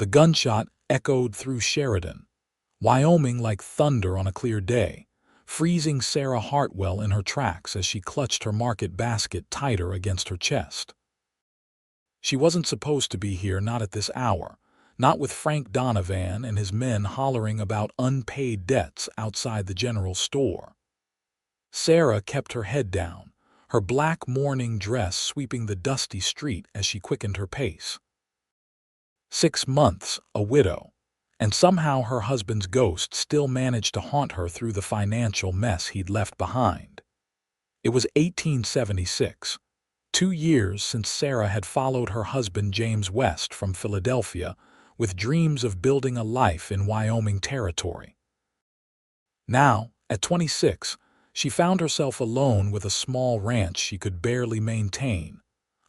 The gunshot echoed through Sheridan, Wyoming like thunder on a clear day, freezing Sarah Hartwell in her tracks as she clutched her market basket tighter against her chest. She wasn't supposed to be here, not at this hour, not with Frank Donovan and his men hollering about unpaid debts outside the general store. Sarah kept her head down, her black mourning dress sweeping the dusty street as she quickened her pace. 6 months, a widow, and somehow her husband's ghost still managed to haunt her through the financial mess he'd left behind. It was 1876, 2 years since Sarah had followed her husband James west from Philadelphia with dreams of building a life in Wyoming territory. Now, at 26, she found herself alone with a small ranch she could barely maintain,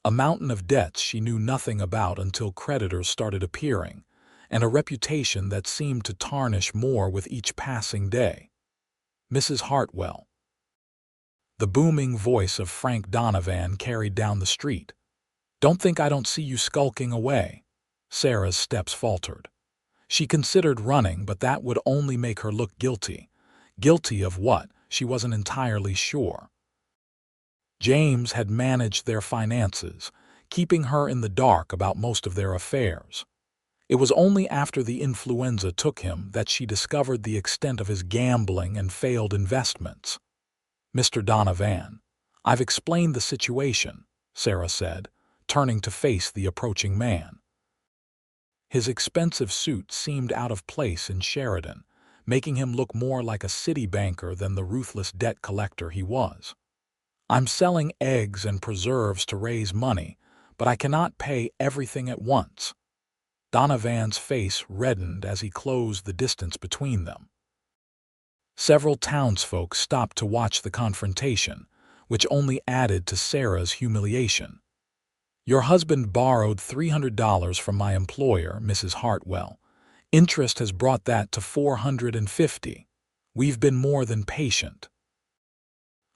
a mountain of debts she knew nothing about until creditors started appearing, and a reputation that seemed to tarnish more with each passing day. Mrs. Hartwell. The booming voice of Frank Donovan carried down the street. "Don't think I don't see you skulking away." Sarah's steps faltered. She considered running, but that would only make her look guilty. Guilty of what? She wasn't entirely sure. James had managed their finances, keeping her in the dark about most of their affairs. It was only after the influenza took him that she discovered the extent of his gambling and failed investments. "Mr. Donovan, I've explained the situation," Sarah said, turning to face the approaching man. His expensive suit seemed out of place in Sheridan, making him look more like a city banker than the ruthless debt collector he was. "I'm selling eggs and preserves to raise money, but I cannot pay everything at once." Donovan's face reddened as he closed the distance between them. Several townsfolk stopped to watch the confrontation, which only added to Sarah's humiliation. "Your husband borrowed $300 from my employer, Mrs. Hartwell. Interest has brought that to $450. We've been more than patient."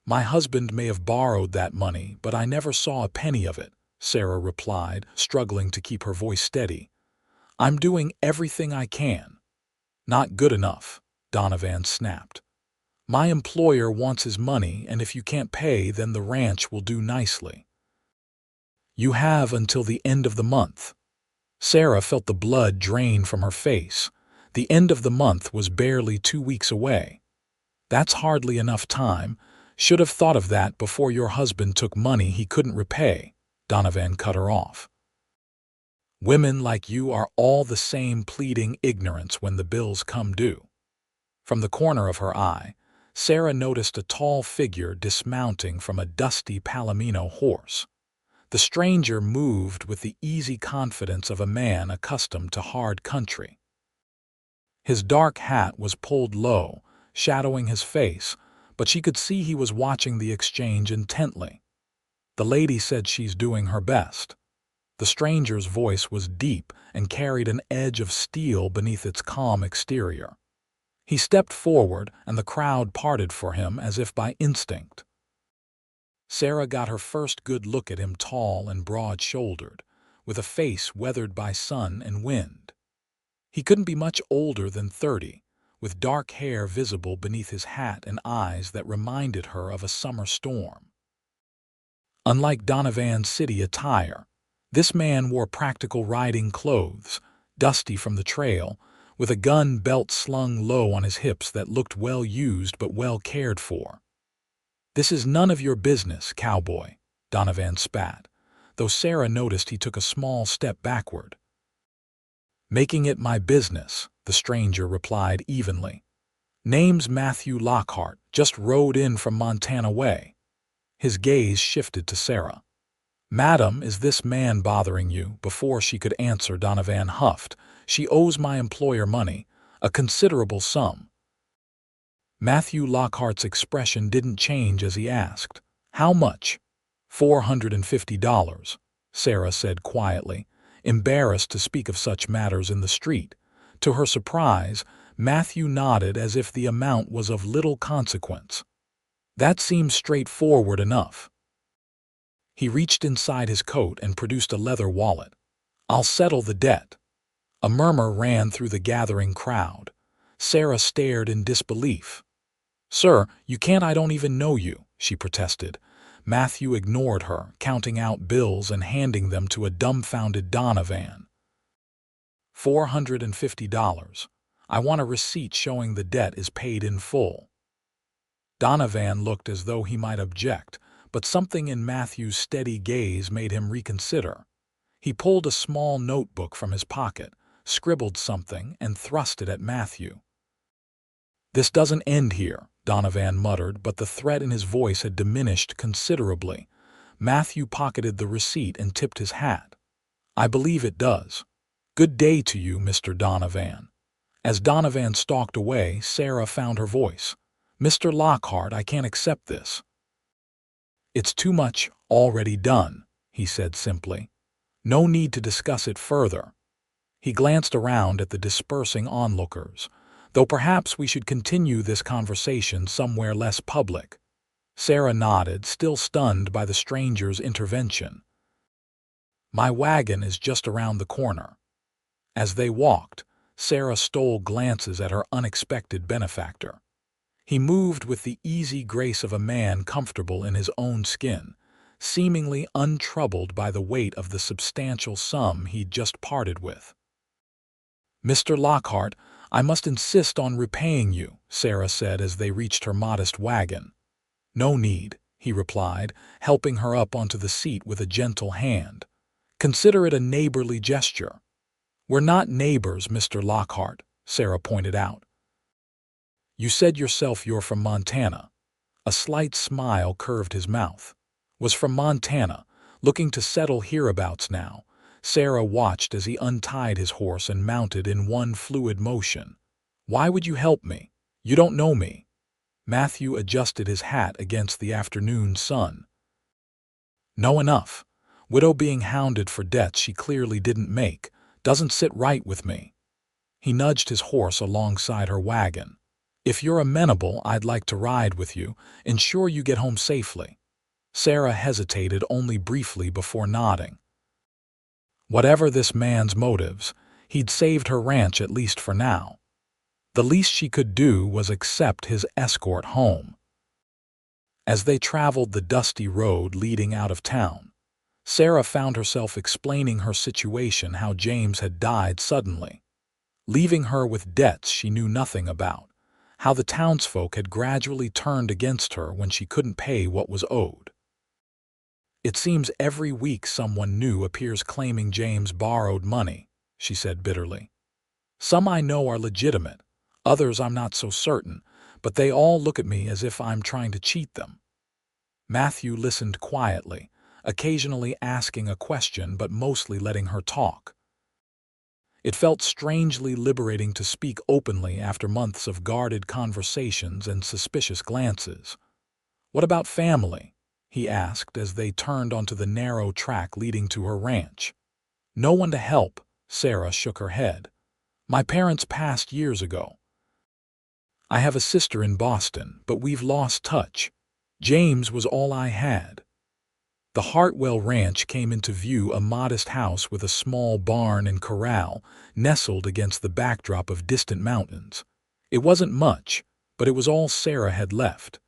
"My husband may have borrowed that money, but I never saw a penny of it," Sarah replied, struggling to keep her voice steady. "I'm doing everything I can." "Not good enough," Donovan snapped. "My employer wants his money, and if you can't pay, then the ranch will do nicely." "You have until the end of the month." Sarah felt the blood drain from her face. The end of the month was barely 2 weeks away. "That's hardly enough time. Should have thought of that before your husband took money he couldn't repay," Donovan cut her off. "Women like you are all the same, pleading ignorance when the bills come due." From the corner of her eye, Sarah noticed a tall figure dismounting from a dusty Palomino horse. The stranger moved with the easy confidence of a man accustomed to hard country. His dark hat was pulled low, shadowing his face, but she could see he was watching the exchange intently. "The lady said she's doing her best." The stranger's voice was deep and carried an edge of steel beneath its calm exterior. He stepped forward, and the crowd parted for him as if by instinct. Sarah got her first good look at him, tall and broad-shouldered, with a face weathered by sun and wind. He couldn't be much older than 30, with dark hair visible beneath his hat and eyes that reminded her of a summer storm. Unlike Donovan's city attire, this man wore practical riding clothes, dusty from the trail, with a gun belt slung low on his hips that looked well used but well cared for. "This is none of your business, Cowboy," Donovan spat, though Sarah noticed he took a small step backward. "Making it my business," the stranger replied evenly. "Name's Matthew Lockhart, just rode in from Montana way." His gaze shifted to Sarah. "Madam, is this man bothering you?" Before she could answer, Donovan huffed. "She owes my employer money, a considerable sum." Matthew Lockhart's expression didn't change as he asked, "How much?" $450, Sarah said quietly, embarrassed to speak of such matters in the street. To her surprise, Matthew nodded as if the amount was of little consequence. "That seems straightforward enough." He reached inside his coat and produced a leather wallet. "I'll settle the debt." A murmur ran through the gathering crowd. Sarah stared in disbelief. "Sir, you can't, I don't even know you," she protested. Matthew ignored her, counting out bills and handing them to a dumbfounded Donovan. $450. I want a receipt showing the debt is paid in full. Donovan looked as though he might object, but something in Matthew's steady gaze made him reconsider. He pulled a small notebook from his pocket, scribbled something, and thrust it at Matthew. "This doesn't end here," Donovan muttered, but the threat in his voice had diminished considerably. Matthew pocketed the receipt and tipped his hat. "I believe it does. Good day to you, Mr. Donovan." As Donovan stalked away, Sarah found her voice. "Mr. Lockhart, I can't accept this." "It's too much already done," he said simply. "No need to discuss it further." He glanced around at the dispersing onlookers. "Though perhaps we should continue this conversation somewhere less public." Sarah nodded, still stunned by the stranger's intervention. "My wagon is just around the corner." As they walked, Sarah stole glances at her unexpected benefactor. He moved with the easy grace of a man comfortable in his own skin, seemingly untroubled by the weight of the substantial sum he'd just parted with. "Mr. Lockhart, I must insist on repaying you," Sarah said as they reached her modest wagon. "No need," he replied, helping her up onto the seat with a gentle hand. "Consider it a neighborly gesture." "We're not neighbors, Mr. Lockhart," Sarah pointed out. "You said yourself you're from Montana." A slight smile curved his mouth. "Was from Montana, looking to settle hereabouts now." Sarah watched as he untied his horse and mounted in one fluid motion. "Why would you help me? You don't know me." Matthew adjusted his hat against the afternoon sun. "Know enough. Widow being hounded for debts she clearly didn't make. Doesn't sit right with me." He nudged his horse alongside her wagon. "If you're amenable, I'd like to ride with you, ensure you get home safely." Sarah hesitated only briefly before nodding. Whatever this man's motives, he'd saved her ranch at least for now. The least she could do was accept his escort home. As they traveled the dusty road leading out of town, Sarah found herself explaining her situation, how James had died suddenly, leaving her with debts she knew nothing about, how the townsfolk had gradually turned against her when she couldn't pay what was owed. "It seems every week someone new appears claiming James borrowed money," she said bitterly. "Some I know are legitimate, others I'm not so certain, but they all look at me as if I'm trying to cheat them." Matthew listened quietly, occasionally asking a question but mostly letting her talk. It felt strangely liberating to speak openly after months of guarded conversations and suspicious glances. "What about family?" he asked as they turned onto the narrow track leading to her ranch. "No one to help," Sarah shook her head. "My parents passed years ago. I have a sister in Boston, but we've lost touch. James was all I had." The Hartwell ranch came into view, a modest house with a small barn and corral, nestled against the backdrop of distant mountains. It wasn't much, but it was all Sarah had left.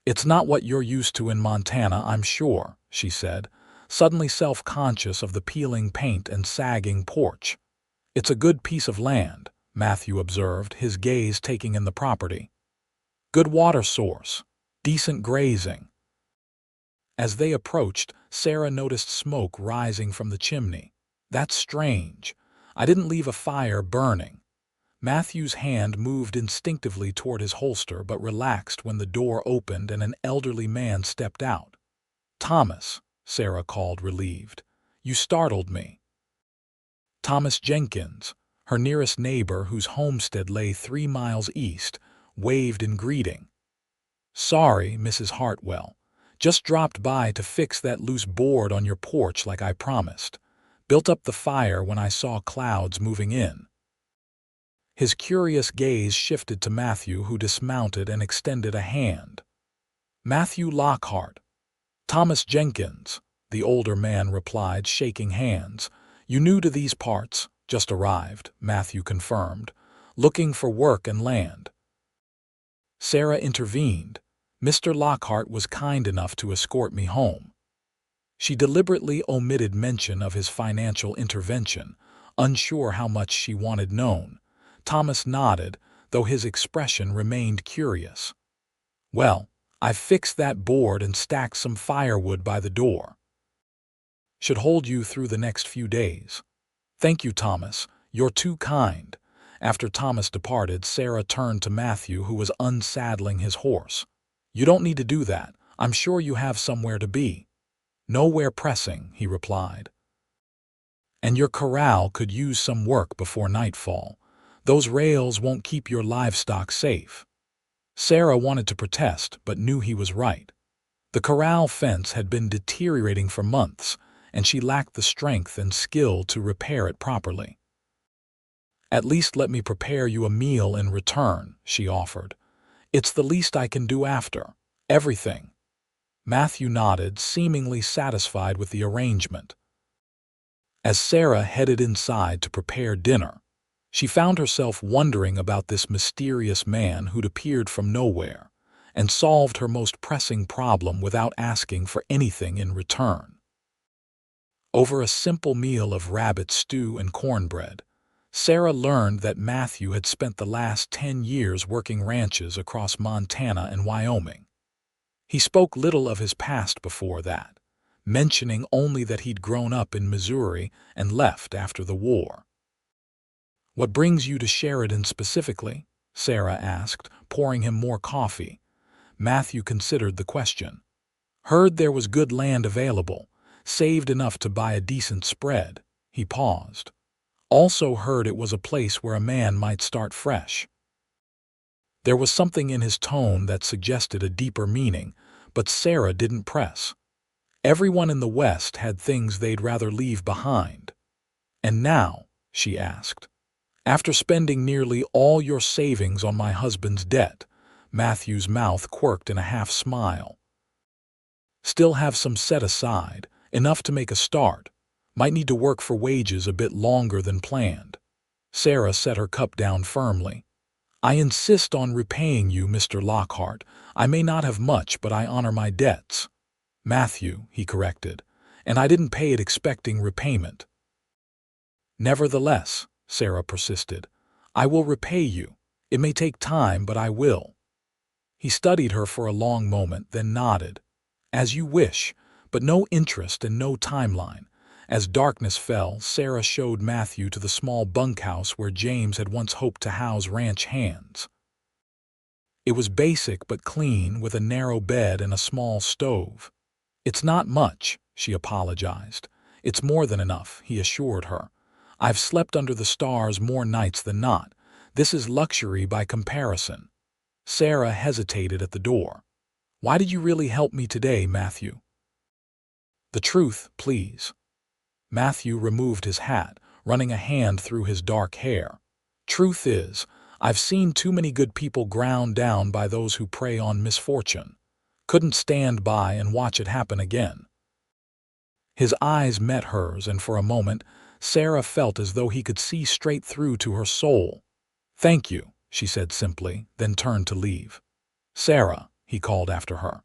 "It's not what you're used to in Montana, I'm sure," she said, suddenly self-conscious of the peeling paint and sagging porch. "It's a good piece of land," Matthew observed, his gaze taking in the property. "Good water source, decent grazing." As they approached, Sarah noticed smoke rising from the chimney. "That's strange. I didn't leave a fire burning." Matthew's hand moved instinctively toward his holster but relaxed when the door opened and an elderly man stepped out. "Thomas," Sarah called, relieved. "You startled me." Thomas Jenkins, her nearest neighbor whose homestead lay 3 miles east, waved in greeting. "Sorry, Mrs. Hartwell. Just dropped by to fix that loose board on your porch like I promised. Built up the fire when I saw clouds moving in." His curious gaze shifted to Matthew, who dismounted and extended a hand. "Matthew Lockhart." "Thomas Jenkins," the older man replied, shaking hands. "You new to these parts?" Just arrived, Matthew confirmed, looking for work and land. Sarah intervened. Mr. Lockhart was kind enough to escort me home. She deliberately omitted mention of his financial intervention, unsure how much she wanted known. Thomas nodded, though his expression remained curious. Well, I've fixed that board and stacked some firewood by the door. Should hold you through the next few days. Thank you, Thomas. You're too kind. After Thomas departed, Sarah turned to Matthew, who was unsaddling his horse. You don't need to do that. I'm sure you have somewhere to be. Nowhere pressing, he replied. And your corral could use some work before nightfall. Those rails won't keep your livestock safe. Sarah wanted to protest, but knew he was right. The corral fence had been deteriorating for months, and she lacked the strength and skill to repair it properly. At least let me prepare you a meal in return, she offered. It's the least I can do after everything. Matthew nodded, seemingly satisfied with the arrangement. As Sarah headed inside to prepare dinner, she found herself wondering about this mysterious man who'd appeared from nowhere and solved her most pressing problem without asking for anything in return. Over a simple meal of rabbit stew and cornbread, Sarah learned that Matthew had spent the last 10 years working ranches across Montana and Wyoming. He spoke little of his past before that, mentioning only that he'd grown up in Missouri and left after the war. What brings you to Sheridan specifically? Sarah asked, pouring him more coffee. Matthew considered the question. Heard there was good land available, saved enough to buy a decent spread. He paused. Also heard it was a place where a man might start fresh. There was something in his tone that suggested a deeper meaning, but Sarah didn't press. Everyone in the West had things they'd rather leave behind. And now, she asked, after spending nearly all your savings on my husband's debt, Matthew's mouth quirked in a half-smile. Still have some set aside, enough to make a start. Might need to work for wages a bit longer than planned. Sarah set her cup down firmly. I insist on repaying you, Mr. Lockhart. I may not have much, but I honor my debts. Matthew, he corrected, and I didn't pay it expecting repayment. Nevertheless, Sarah persisted, I will repay you. It may take time, but I will. He studied her for a long moment, then nodded. As you wish, but no interest and no timeline. As darkness fell, Sarah showed Matthew to the small bunkhouse where James had once hoped to house ranch hands. It was basic but clean, with a narrow bed and a small stove. It's not much, she apologized. It's more than enough, he assured her. I've slept under the stars more nights than not. This is luxury by comparison. Sarah hesitated at the door. Why did you really help me today, Matthew? The truth, please. Matthew removed his hat, running a hand through his dark hair. Truth is, I've seen too many good people ground down by those who prey on misfortune. Couldn't stand by and watch it happen again. His eyes met hers, and for a moment, Sarah felt as though he could see straight through to her soul. Thank you, she said simply, then turned to leave. Sarah, he called after her.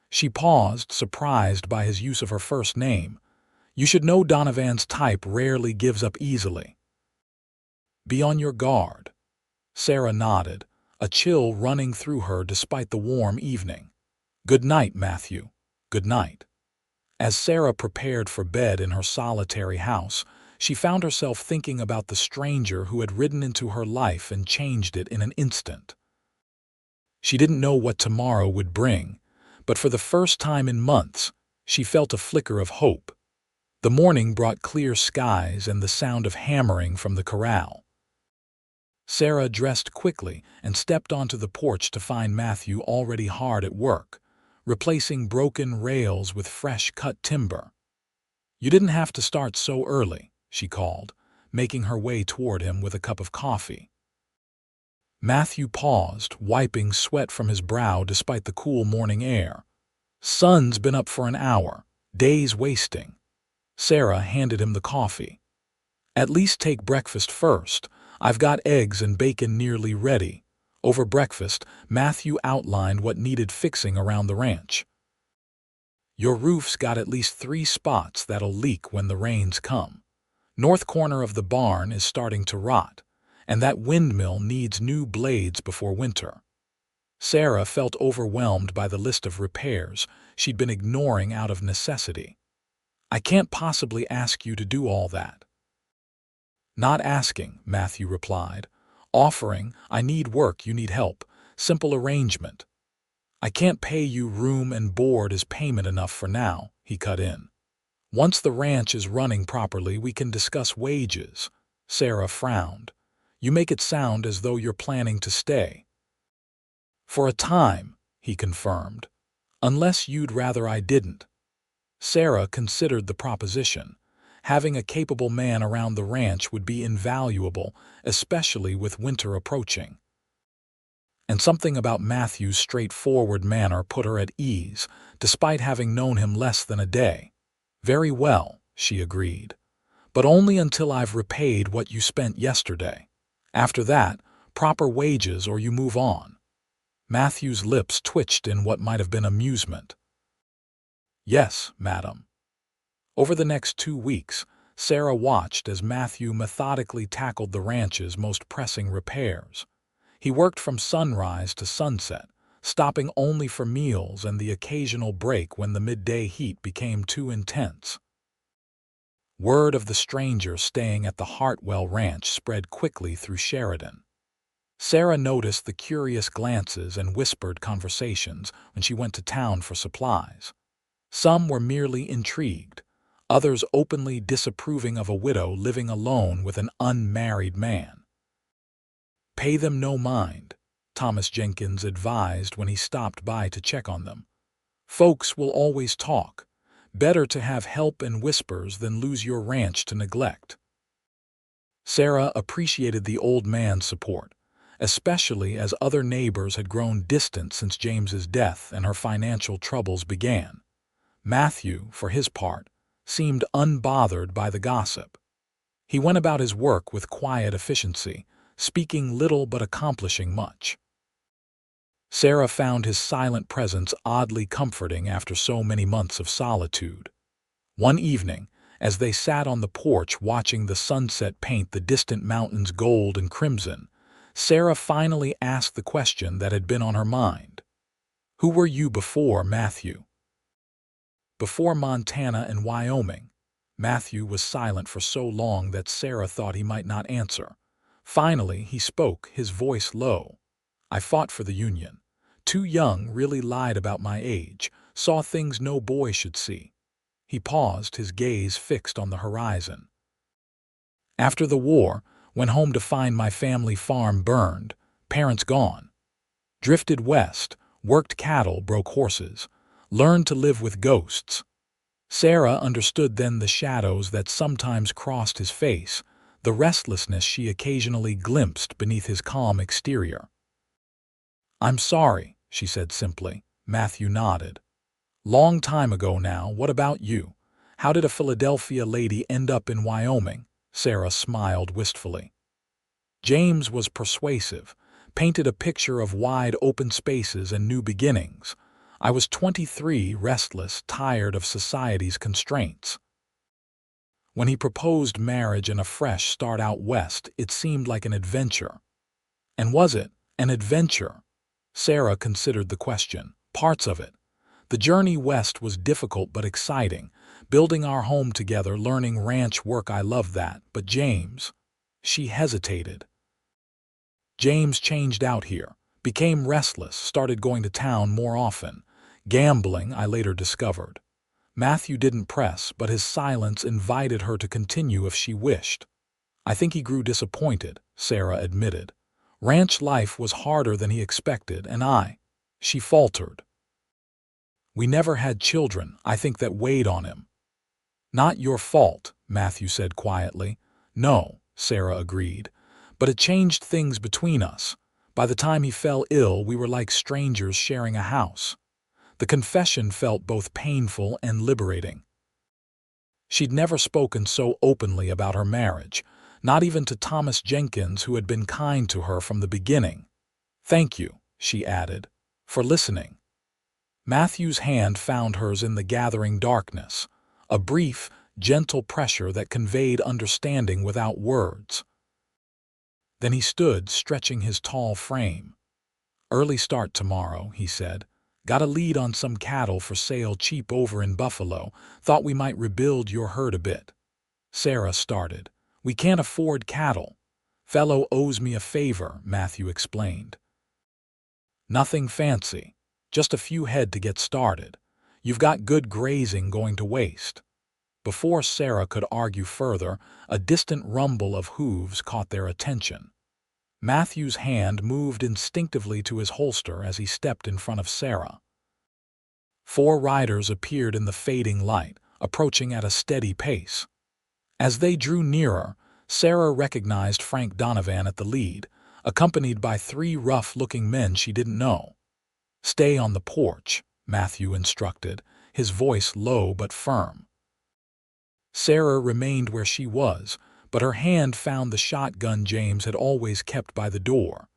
She paused, surprised by his use of her first name. You should know Donovan's type rarely gives up easily. Be on your guard. Sarah nodded, a chill running through her despite the warm evening. Good night, Matthew. Good night. As Sarah prepared for bed in her solitary house, she found herself thinking about the stranger who had ridden into her life and changed it in an instant. She didn't know what tomorrow would bring, but for the first time in months, she felt a flicker of hope. The morning brought clear skies and the sound of hammering from the corral. Sarah dressed quickly and stepped onto the porch to find Matthew already hard at work, replacing broken rails with fresh-cut timber. You didn't have to start so early, she called, making her way toward him with a cup of coffee. Matthew paused, wiping sweat from his brow despite the cool morning air. Sun's been up for an hour, days wasting. Sarah handed him the coffee. At least take breakfast first. I've got eggs and bacon nearly ready." Over breakfast, Matthew outlined what needed fixing around the ranch. "Your roof's got at least 3 spots that'll leak when the rains come. North corner of the barn is starting to rot, and that windmill needs new blades before winter." Sarah felt overwhelmed by the list of repairs she'd been ignoring out of necessity. "I can't possibly ask you to do all that." "Not asking," Matthew replied. "Offering, I need work, you need help. Simple arrangement." "I can't pay you room and board as payment enough for now," he cut in. "Once the ranch is running properly, we can discuss wages." Sarah frowned. "You make it sound as though you're planning to stay." "For a time," he confirmed. "Unless you'd rather I didn't." Sarah considered the proposition. Having a capable man around the ranch would be invaluable, especially with winter approaching. And something about Matthew's straightforward manner put her at ease, despite having known him less than a day. "Very well," she agreed. "But only until I've repaid what you spent yesterday. After that, proper wages or you move on." Matthew's lips twitched in what might have been amusement. "Yes, madam." Over the next 2 weeks, Sarah watched as Matthew methodically tackled the ranch's most pressing repairs. He worked from sunrise to sunset, stopping only for meals and the occasional break when the midday heat became too intense. Word of the stranger staying at the Hartwell ranch spread quickly through Sheridan. Sarah noticed the curious glances and whispered conversations when she went to town for supplies. Some were merely intrigued, others openly disapproving of a widow living alone with an unmarried man. "Pay them no mind," Thomas Jenkins advised when he stopped by to check on them. "Folks will always talk. Better to have help in whispers than lose your ranch to neglect." Sarah appreciated the old man's support, especially as other neighbors had grown distant since James's death and her financial troubles began. Matthew, for his part, seemed unbothered by the gossip. He went about his work with quiet efficiency, speaking little but accomplishing much. Sarah found his silent presence oddly comforting after so many months of solitude. One evening, as they sat on the porch watching the sunset paint the distant mountains gold and crimson, Sarah finally asked the question that had been on her mind. "Who were you before Matthew?" "Before Montana and Wyoming." Matthew was silent for so long that Sarah thought he might not answer. Finally, he spoke, his voice low. "I fought for the Union. Too young, really lied about my age, saw things no boy should see." He paused, his gaze fixed on the horizon. "After the war, went home to find my family farm burned, parents gone. Drifted west, worked cattle, broke horses, learned to live with ghosts." Sarah understood then the shadows that sometimes crossed his face, the restlessness she occasionally glimpsed beneath his calm exterior. "I'm sorry," she said simply. Matthew nodded. "Long time ago now. What about you? How did a Philadelphia lady end up in Wyoming?" Sarah smiled wistfully. James was persuasive, painted a picture of wide open spaces and new beginnings. "I was 23, restless, tired of society's constraints." When he proposed marriage and a fresh start out west, it seemed like an adventure. And was it an adventure? Sarah considered the question. Parts of it. The journey west was difficult but exciting. Building our home together, learning ranch work, I loved that. But James... She hesitated. "James changed out here, became restless, started going to town more often. Gambling, I later discovered." Matthew didn't press, but his silence invited her to continue if she wished. "I think he grew disappointed," Sarah admitted. "Ranch life was harder than he expected, and she faltered. "We never had children. I think that weighed on him." "Not your fault," Matthew said quietly. "No," Sarah agreed. "But it changed things between us. By the time he fell ill, we were like strangers sharing a house." The confession felt both painful and liberating. She'd never spoken so openly about her marriage, not even to Thomas Jenkins, who had been kind to her from the beginning. "Thank you," she added, "for listening." Matthew's hand found hers in the gathering darkness, a brief, gentle pressure that conveyed understanding without words. Then he stood, stretching his tall frame. "Early start tomorrow," he said. "Got a lead on some cattle for sale cheap over in Buffalo. Thought we might rebuild your herd a bit." Sarah started. "We can't afford cattle. Fellow owes me a favor," Matthew explained. "Nothing fancy. Just a few head to get started. You've got good grazing going to waste." Before Sarah could argue further, a distant rumble of hooves caught their attention. Matthew's hand moved instinctively to his holster as he stepped in front of Sarah. 4 riders appeared in the fading light, approaching at a steady pace. As they drew nearer, Sarah recognized Frank Donovan at the lead, accompanied by 3 rough-looking men she didn't know. "Stay on the porch," Matthew instructed, his voice low but firm. Sarah remained where she was, but her hand found the shotgun James had always kept by the door.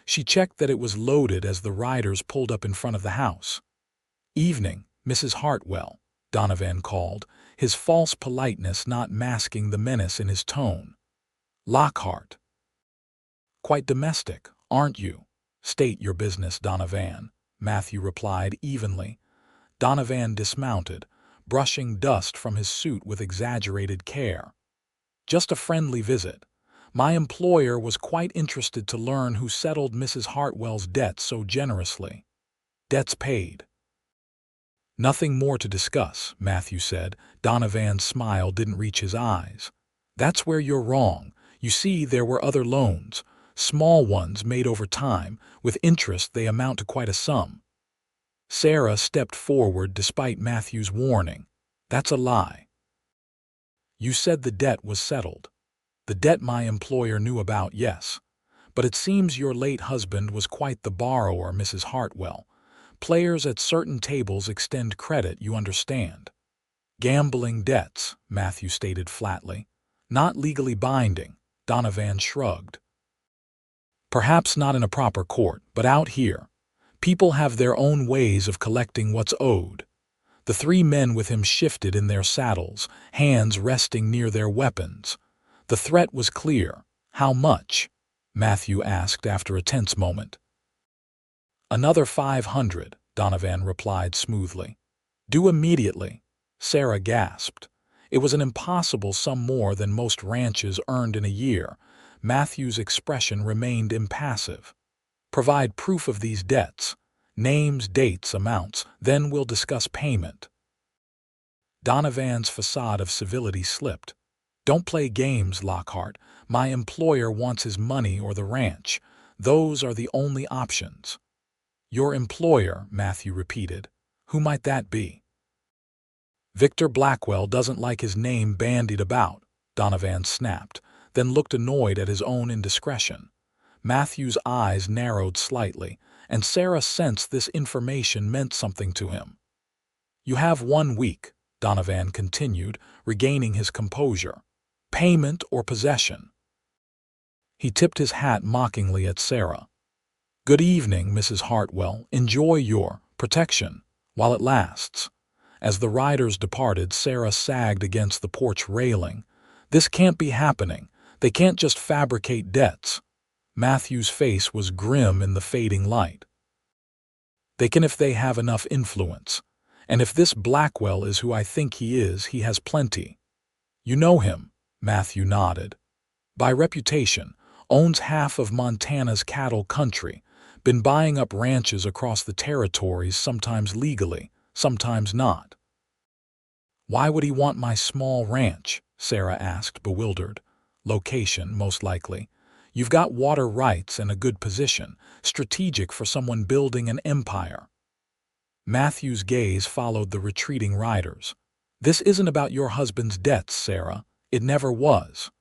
She checked that it was loaded as the riders pulled up in front of the house. "Evening, Mrs. Hartwell," Donovan called, his false politeness not masking the menace in his tone. "Lockhart." "Quite domestic, aren't you?" "State your business, Donovan," Matthew replied evenly. Donovan dismounted, brushing dust from his suit with exaggerated care. "Just a friendly visit. My employer was quite interested to learn who settled Mrs. Hartwell's debts so generously." "Debts paid." "Nothing more to discuss," Matthew said. Donovan's smile didn't reach his eyes. "That's where you're wrong. You see, there were other loans, small ones made over time. With interest, they amount to quite a sum." Sarah stepped forward despite Matthew's warning. "That's a lie." "You said the debt was settled." "The debt my employer knew about, yes. But it seems your late husband was quite the borrower, Mrs. Hartwell. Players at certain tables extend credit, you understand." "Gambling debts," Matthew stated flatly. "Not legally binding," Donovan shrugged. "Perhaps not in a proper court, but out here, people have their own ways of collecting what's owed." The 3 men with him shifted in their saddles, hands resting near their weapons. The threat was clear. "How much?" Matthew asked after a tense moment. "Another 500, Donovan replied smoothly. "Due immediately." Sarah gasped. It was an impossible sum, more than most ranches earned in a year. Matthew's expression remained impassive. "Provide proof of these debts. Names, dates, amounts. Then we'll discuss payment." Donovan's facade of civility slipped. "Don't play games, Lockhart. My employer wants his money or the ranch. Those are the only options." "Your employer," Matthew repeated. "Who might that be?" "Victor Blackwell doesn't like his name bandied about," Donovan snapped, then looked annoyed at his own indiscretion. Matthew's eyes narrowed slightly, and Sarah sensed this information meant something to him. "You have 1 week, Donovan continued, regaining his composure. "Payment or possession." He tipped his hat mockingly at Sarah. "Good evening, Mrs. Hartwell. Enjoy your protection while it lasts." As the riders departed, Sarah sagged against the porch railing. "This can't be happening. They can't just fabricate debts." Matthew's face was grim in the fading light. "They can if they have enough influence. And if this Blackwell is who I think he is, he has plenty." "You know him?" Matthew nodded. "By reputation, owns half of Montana's cattle country, been buying up ranches across the territories, sometimes legally, sometimes not." "Why would he want my small ranch?" Sarah asked, bewildered. "Location, most likely. You've got water rights and a good position, strategic for someone building an empire." Matthew's gaze followed the retreating riders. "This isn't about your husband's debts, Sarah. It never was."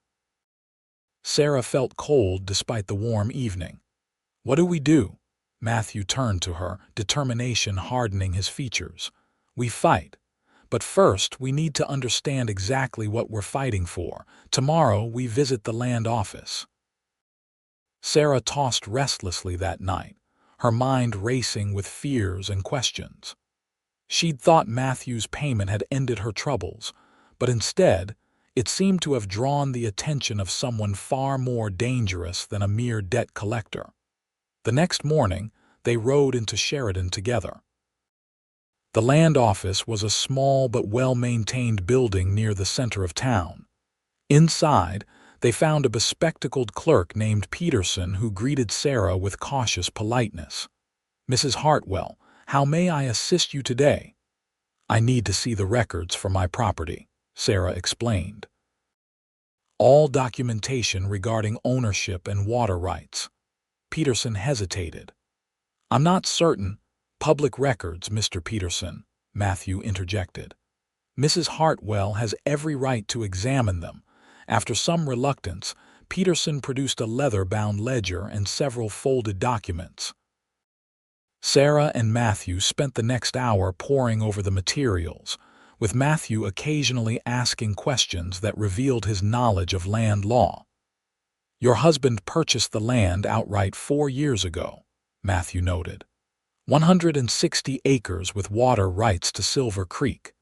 Sarah felt cold despite the warm evening. "What do we do?" Matthew turned to her, determination hardening his features. "We fight. But first, we need to understand exactly what we're fighting for. Tomorrow, we visit the land office. Sarah tossed restlessly that night, her mind racing with fears and questions. She'd thought Matthew's payment had ended her troubles, but instead, it seemed to have drawn the attention of someone far more dangerous than a mere debt collector. The next morning, they rode into Sheridan together. The land office was a small but well-maintained building near the center of town. Inside, they found a bespectacled clerk named Peterson who greeted Sarah with cautious politeness. "Mrs. Hartwell, how may I assist you today?" "I need to see the records for my property," Sarah explained. "All documentation regarding ownership and water rights." Peterson hesitated. "I'm not certain." "Public records, Mr. Peterson," Matthew interjected. "Mrs. Hartwell has every right to examine them." After some reluctance, Peterson produced a leather-bound ledger and several folded documents. Sarah and Matthew spent the next hour poring over the materials, with Matthew occasionally asking questions that revealed his knowledge of land law. "Your husband purchased the land outright 4 years ago," Matthew noted. 160 acres with water rights to Silver Creek.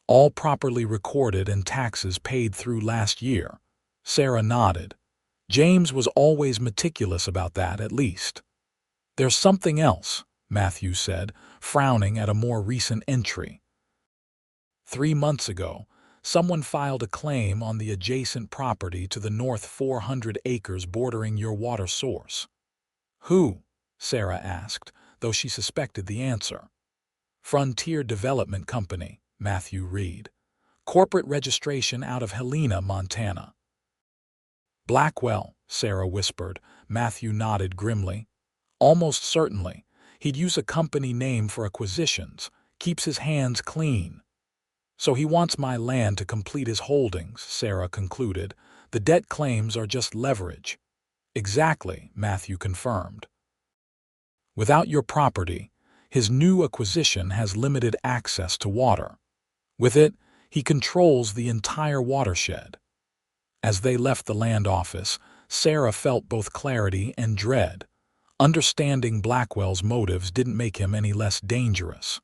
All properly recorded and taxes paid through last year. Sarah nodded. James was always meticulous about that, at least. "There's something else," Matthew said, frowning at a more recent entry. 3 months ago, someone filed a claim on the adjacent property to the north 400 acres bordering your water source. "Who?" Sarah asked, though she suspected the answer. "Frontier Development Company," Matthew read. "Corporate registration out of Helena, Montana." "Blackwell," Sarah whispered. Matthew nodded grimly. "Almost certainly. He'd use a company name for acquisitions, keeps his hands clean." "So he wants my land to complete his holdings," Sarah concluded. "The debt claims are just leverage." "Exactly," Matthew confirmed. "Without your property, his new acquisition has limited access to water. With it, he controls the entire watershed." As they left the land office, Sarah felt both clarity and dread. Understanding Blackwell's motives didn't make him any less dangerous.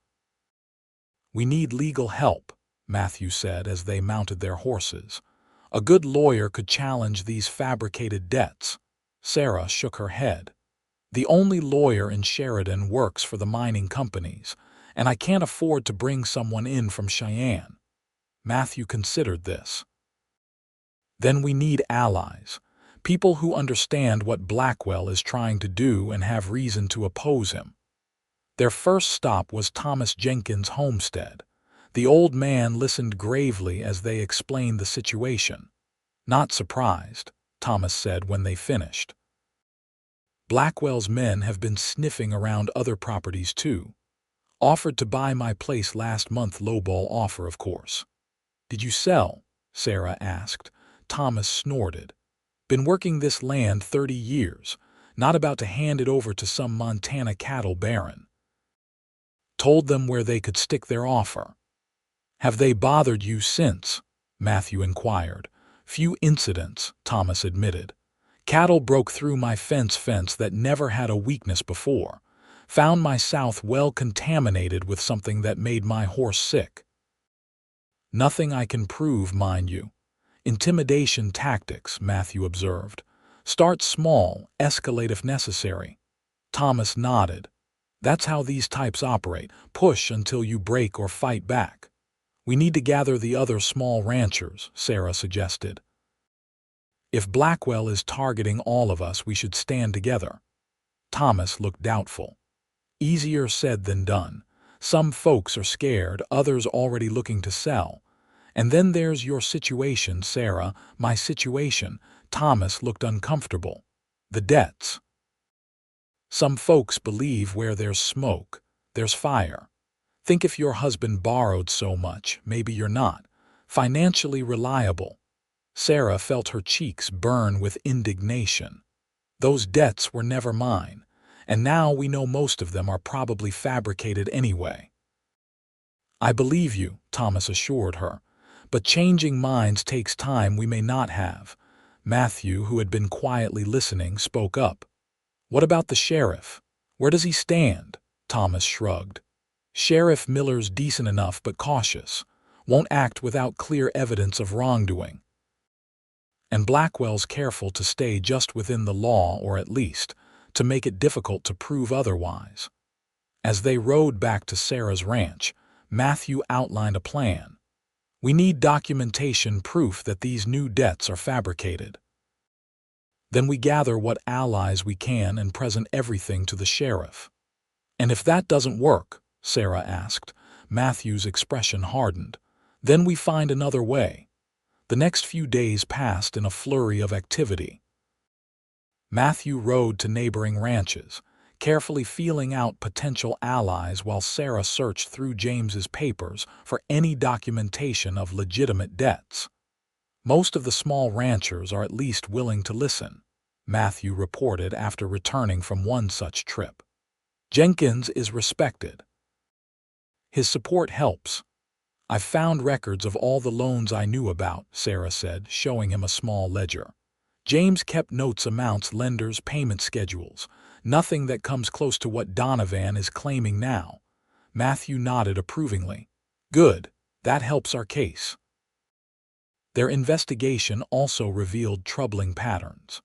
"We need legal help," Matthew said as they mounted their horses. "A good lawyer could challenge these fabricated debts." Sarah shook her head. "The only lawyer in Sheridan works for the mining companies, and I can't afford to bring someone in from Cheyenne." Matthew considered this. "Then we need allies, people who understand what Blackwell is trying to do and have reason to oppose him." Their first stop was Thomas Jenkins' homestead. The old man listened gravely as they explained the situation. "Not surprised," Thomas said when they finished. "Blackwell's men have been sniffing around other properties too. Offered to buy my place last month, lowball offer, of course." "Did you sell?" Sarah asked. Thomas snorted. "Been working this land 30 years, not about to hand it over to some Montana cattle baron." "Told them where they could stick their offer." "Have they bothered you since?" Matthew inquired. "Few incidents," Thomas admitted. "Cattle broke through my fence that never had a weakness before. Found my south well contaminated with something that made my horse sick." "Nothing I can prove, mind you. Intimidation tactics," Matthew observed. "Start small, escalate if necessary." Thomas nodded. "That's how these types operate. Push until you break or fight back." "We need to gather the other small ranchers," Sarah suggested. "If Blackwell is targeting all of us, we should stand together." Thomas looked doubtful. "Easier said than done. Some folks are scared, others already looking to sell. And then there's your situation, Sarah." "My situation." Thomas looked uncomfortable. "The debts." "Some folks believe where there's smoke, there's fire. Think if your husband borrowed so much, maybe you're not financially reliable." Sarah felt her cheeks burn with indignation. "Those debts were never mine, and now we know most of them are probably fabricated anyway." "I believe you," Thomas assured her. "But changing minds takes time we may not have." Matthew, who had been quietly listening, spoke up. "What about the sheriff? Where does he stand?" Thomas shrugged. "Sheriff Miller's decent enough but cautious. Won't act without clear evidence of wrongdoing. And Blackwell's careful to stay just within the law, or at least, to make it difficult to prove otherwise." As they rode back to Sarah's ranch, Matthew outlined a plan. "We need documentation proof that these new debts are fabricated. Then we gather what allies we can and present everything to the sheriff." "And if that doesn't work?" Sarah asked. Matthew's expression hardened. "Then we find another way." The next few days passed in a flurry of activity. Matthew rode to neighboring ranches, carefully feeling out potential allies while Sarah searched through James's papers for any documentation of legitimate debts. "Most of the small ranchers are at least willing to listen," Matthew reported after returning from one such trip. "Jenkins is respected. His support helps. I found records of all the loans I knew about," Sarah said, showing him a small ledger. "James kept notes, amounts, lenders, payment schedules. Nothing that comes close to what Donovan is claiming now." Matthew nodded approvingly. "Good. That helps our case." Their investigation also revealed troubling patterns.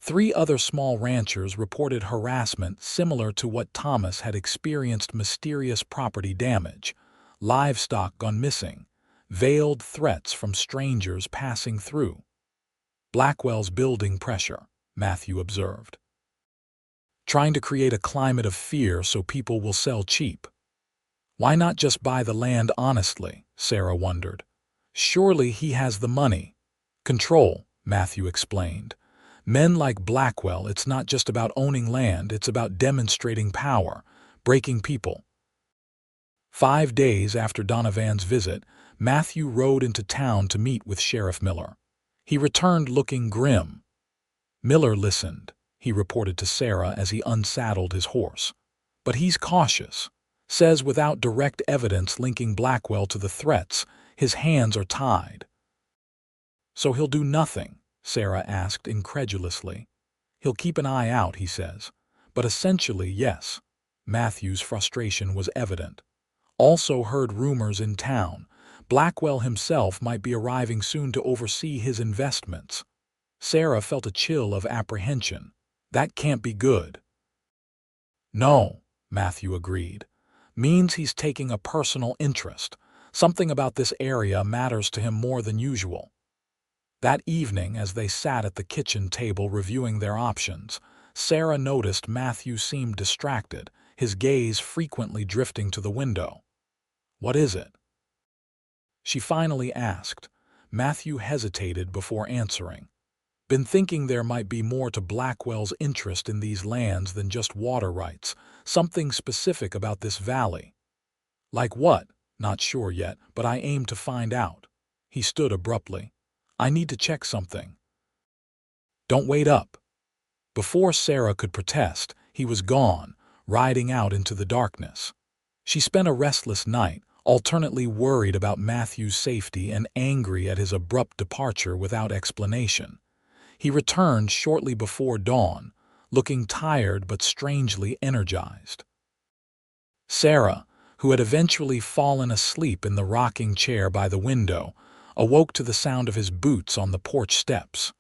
3 other small ranchers reported harassment similar to what Thomas had experienced: mysterious property damage, livestock gone missing, veiled threats from strangers passing through. "Blackwell's building pressure," Matthew observed. "Trying to create a climate of fear so people will sell cheap." "Why not just buy the land honestly?" Sarah wondered. "Surely he has the money." "Control," Matthew explained. "Men like Blackwell, it's not just about owning land, it's about demonstrating power, breaking people." 5 days after Donovan's visit, Matthew rode into town to meet with Sheriff Miller. He returned looking grim. "Miller listened," he reported to Sarah as he unsaddled his horse. "But he's cautious. Says without direct evidence linking Blackwell to the threats, his hands are tied." "So he'll do nothing?" Sarah asked incredulously. "He'll keep an eye out, he says. But essentially, yes." Matthew's frustration was evident. "Also heard rumors in town. Blackwell himself might be arriving soon to oversee his investments." Sarah felt a chill of apprehension. "That can't be good." "No," Matthew agreed. "Means he's taking a personal interest. Something about this area matters to him more than usual." That evening, as they sat at the kitchen table reviewing their options, Sarah noticed Matthew seemed distracted, his gaze frequently drifting to the window. "What is it?" she finally asked. Matthew hesitated before answering. "Been thinking there might be more to Blackwell's interest in these lands than just water rights, something specific about this valley." "Like what?" "Not sure yet, but I aim to find out." He stood abruptly. "I need to check something." "Don't wait up." Before Sarah could protest, he was gone, riding out into the darkness. She spent a restless night, alternately worried about Matthew's safety and angry at his abrupt departure without explanation. He returned shortly before dawn, looking tired but strangely energized. Sarah, who had eventually fallen asleep in the rocking chair by the window, awoke to the sound of his boots on the porch steps.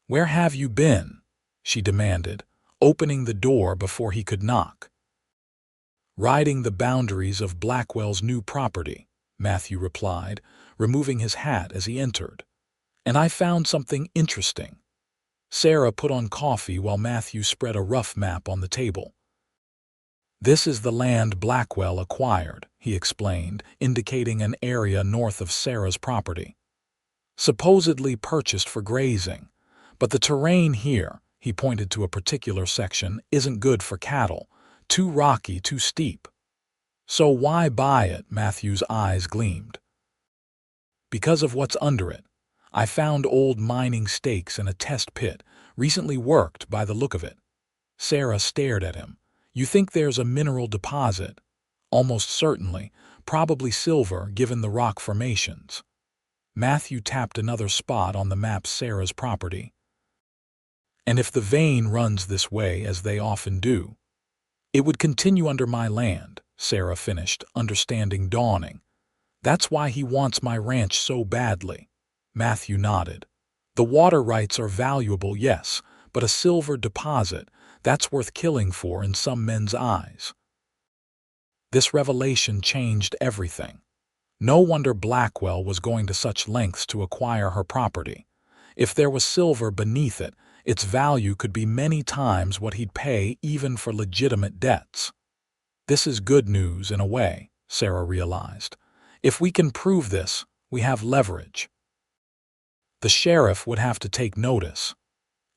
"Where have you been?" she demanded, opening the door before he could knock. "Riding the boundaries of Blackwell's new property," Matthew replied, removing his hat as he entered. "And I found something interesting." Sarah put on coffee while Matthew spread a rough map on the table. "This is the land Blackwell acquired," he explained, indicating an area north of Sarah's property. "Supposedly purchased for grazing. But the terrain here," he pointed to a particular section, "isn't good for cattle. Too rocky, too steep." "So why buy it?" Matthew's eyes gleamed. "Because of what's under it. I found old mining stakes in a test pit, recently worked by the look of it." Sarah stared at him. "You think there's a mineral deposit?" "Almost certainly. probably silver given the rock formations. Matthew tapped another spot on the map, Sarah's property. And if the vein runs this way, as they often do, it would continue under my land, Sarah finished, understanding dawning. That's why he wants my ranch so badly. Matthew nodded. The water rights are valuable, yes, but a silver deposit, that's worth killing for in some men's eyes. This revelation changed everything. No wonder Blackwell was going to such lengths to acquire her property. If there was silver beneath it, its value could be many times what he'd pay even for legitimate debts. This is good news in a way, Sarah realized. If we can prove this, we have leverage. The sheriff would have to take notice.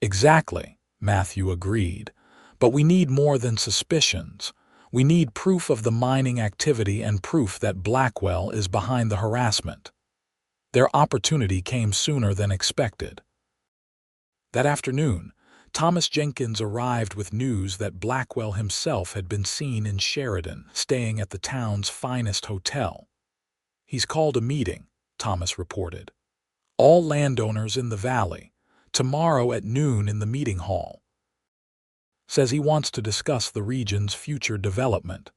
Exactly, Matthew agreed. But we need more than suspicions. We need proof of the mining activity and proof that Blackwell is behind the harassment. Their opportunity came sooner than expected. That afternoon, Thomas Jenkins arrived with news that Blackwell himself had been seen in Sheridan, staying at the town's finest hotel. He's called a meeting, Thomas reported. All landowners in the valley, tomorrow at noon in the meeting hall. Says he wants to discuss the region's future development.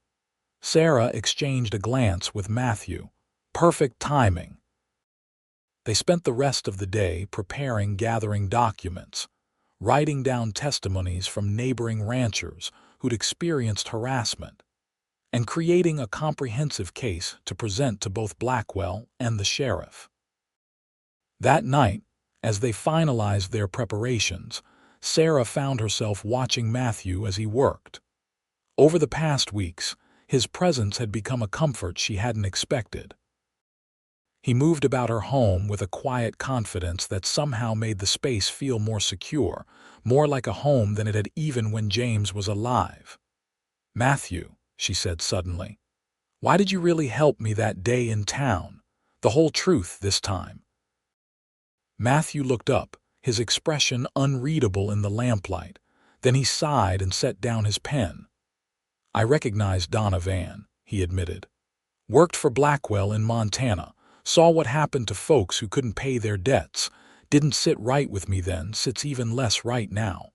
Sarah exchanged a glance with Matthew. Perfect timing. They spent the rest of the day preparing, gathering documents, writing down testimonies from neighboring ranchers who'd experienced harassment, and creating a comprehensive case to present to both Blackwell and the sheriff. That night, as they finalized their preparations, Sarah found herself watching Matthew as he worked. Over the past weeks, his presence had become a comfort she hadn't expected. He moved about her home with a quiet confidence that somehow made the space feel more secure, more like a home than it had even when James was alive. "Matthew," she said suddenly, "why did you really help me that day in town? The whole truth this time?" Matthew looked up, his expression unreadable in the lamplight. Then he sighed and set down his pen. "I recognized Donovan," he admitted. "Worked for Blackwell in Montana. Saw what happened to folks who couldn't pay their debts. Didn't sit right with me then, sits even less right now."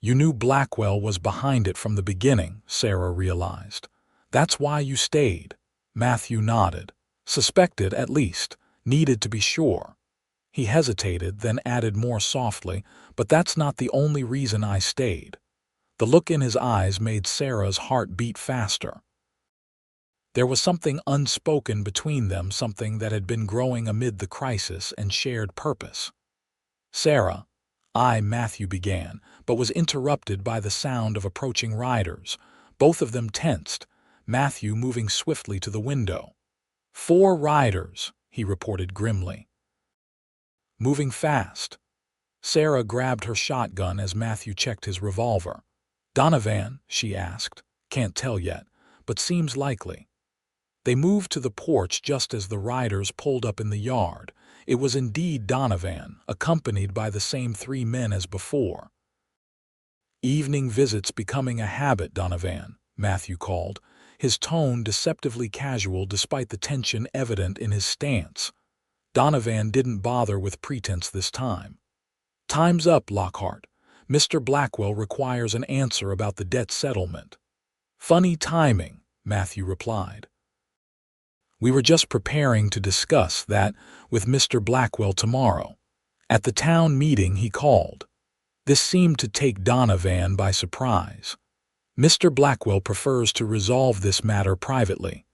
"You knew Blackwell was behind it from the beginning," Sarah realized. "That's why you stayed." Matthew nodded. "Suspected, at least. Needed to be sure." He hesitated, then added more softly, "But that's not the only reason I stayed." The look in his eyes made Sarah's heart beat faster. There was something unspoken between them, something that had been growing amid the crisis and shared purpose. "Sarah," Matthew began, but was interrupted by the sound of approaching riders. Both of them tensed, Matthew moving swiftly to the window. "4 riders," he reported grimly. "Moving fast." Sarah grabbed her shotgun as Matthew checked his revolver. "Donovan?" she asked. "Can't tell yet, but seems likely." They moved to the porch just as the riders pulled up in the yard. It was indeed Donovan, accompanied by the same 3 men as before. "Evening visits becoming a habit, Donovan," Matthew called, his tone deceptively casual despite the tension evident in his stance. Donovan didn't bother with pretense this time. "Time's up, Lockhart. Mr. Blackwell requires an answer about the debt settlement." "Funny timing," Matthew replied. "We were just preparing to discuss that with Mr. Blackwell tomorrow. At the town meeting he called." This seemed to take Donovan by surprise. "Mr. Blackwell prefers to resolve this matter privately."